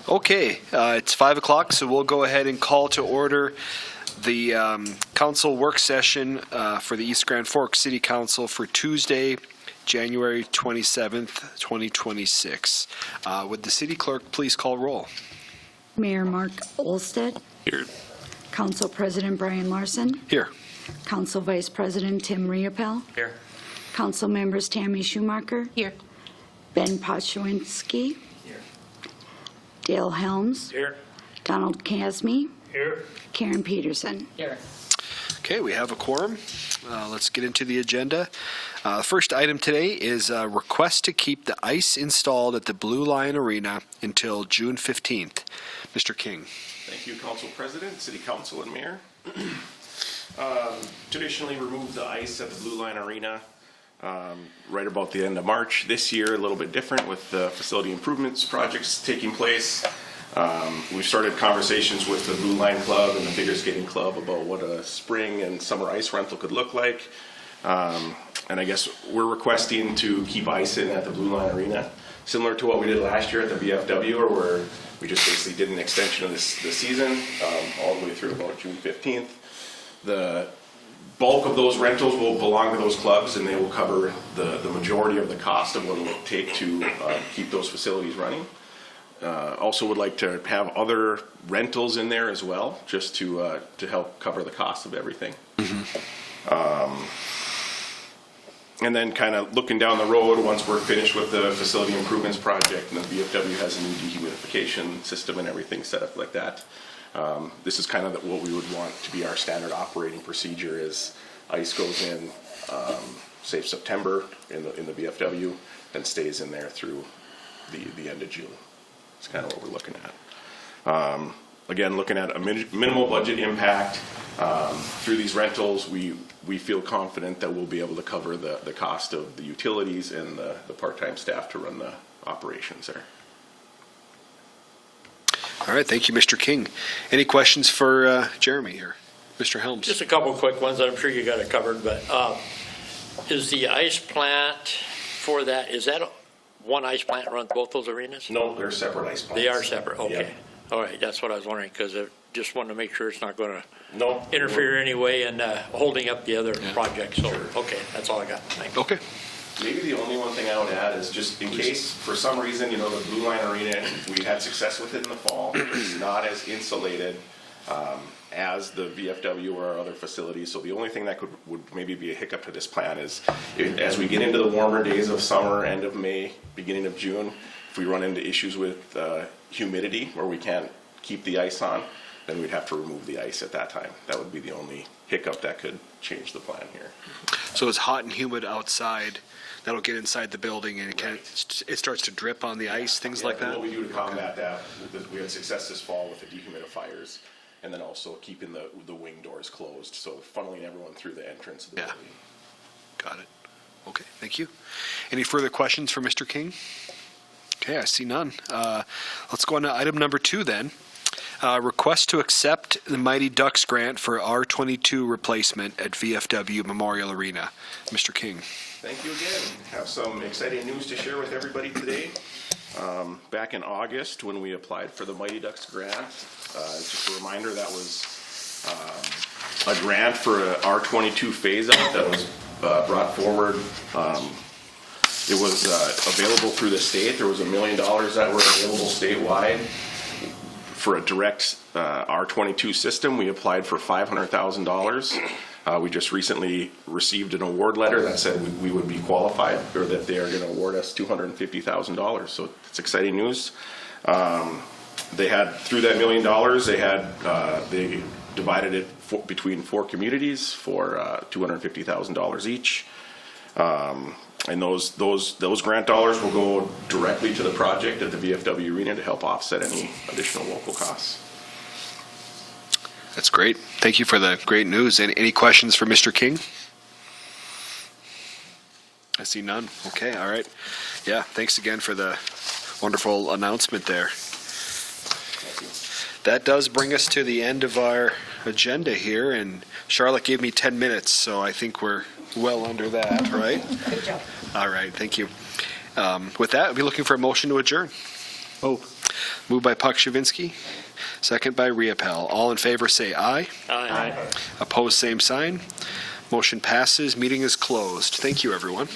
Okay, it's 5 o'clock, so we'll go ahead and call to order the council work session for the East Grand Forks City Council for Tuesday, January 27th, 2026. Would the city clerk please call roll? Mayor Mark Olstead. Here. Council President Brian Larson. Here. Council Vice President Tim Riopel. Here. Council members Tammy Schumacher. Here. Ben Pochowinski. Here. Dale Helms. Here. Donald Casme. Here. Karen Peterson. Here. Okay, we have a quorum. Let's get into the agenda. First item today is a request to keep the ice installed at the Blue Lion Arena until June 15th. Mr. King. Thank you, Council President, City Council, and Mayor. Traditionally remove the ice at the Blue Line Arena right about the end of March. This year, a little bit different with the facility improvements projects taking place. We've started conversations with the Blue Line Club and the Figure Skating Club about what a spring and summer ice rental could look like. And I guess we're requesting to keep ice in at the Blue Line Arena, similar to what we did last year at the VFW, where we just basically did an extension of the season all the way through about June 15th. The bulk of those rentals will belong to those clubs, and they will cover the majority of the cost of what it will take to keep those facilities running. Also would like to have other rentals in there as well, just to help cover the cost of everything. Mm-hmm. And then kind of looking down the road, once we're finished with the facility improvements project and the VFW has a new dehumidification system and everything set up like that, this is kind of what we would want to be our standard operating procedure is ice goes in, say September in the VFW, and stays in there through the end of June. It's kind of what we're looking at. Again, looking at a minimal budget impact through these rentals, we feel confident that we'll be able to cover the cost of the utilities and the part-time staff to run the operations there. All right, thank you, Mr. King. Any questions for Jeremy here? Mr. Helms. Just a couple of quick ones. I'm sure you got it covered, but is the ice plant for that, is that one ice plant runs both those arenas? No, they're separate ice plants. They are separate, okay. Yep. All right, that's what I was wondering, because I just wanted to make sure it's not going to No. interfere anyway and holding up the other project. So, Sure. Okay, that's all I got. Thanks. Okay. Maybe the only one thing I would add is just in case, for some reason, the Blue Line Arena, we had success with it in the fall. It's not as insulated as the VFW or our other facilities. So the only thing that would maybe be a hiccup to this plan is as we get into the warmer days of summer, end of May, beginning of June, if we run into issues with humidity where we can't keep the ice on, then we'd have to remove the ice at that time. That would be the only hiccup that could change the plan here. So it's hot and humid outside. That'll get inside the building and it starts to drip on the ice, things like that? What we do to combat that, we had success this fall with the dehumidifiers and then also keeping the wing doors closed, so funneling everyone through the entrance of the building. Got it. Okay, thank you. Any further questions for Mr. King? Okay, I see none. Let's go on to item number 2 then. Request to accept the Mighty Ducks grant for R22 replacement at VFW Memorial Arena. Mr. King. Thank you again. Have some exciting news to share with everybody today. Back in August, when we applied for the Mighty Ducks grant, just a reminder, that was a grant for a R22 phase-out that was brought forward. It was available through the state. There was $1 million that were available statewide for a direct R22 system. We applied for $500,000. We just recently received an award letter that said we would be qualified, or that they are going to award us $250,000. So it's exciting news. They had, through that $1 million, they divided it between 4 communities for $250,000 each. And those grant dollars will go directly to the project at the VFW Arena to help offset any additional local costs. That's great. Thank you for the great news. Any questions for Mr. King? I see none. Okay, all right. Yeah, thanks again for the wonderful announcement there. That does bring us to the end of our agenda here, and Charlotte gave me 10 minutes, so I think we're well under that, right? Good job. All right, thank you. With that, I'll be looking for a motion to adjourn. Moved by Pakshavinsky, second by Riepel. All in favor say aye. Aye. Opposed, same sign. Motion passes. Meeting is closed. Thank you, everyone.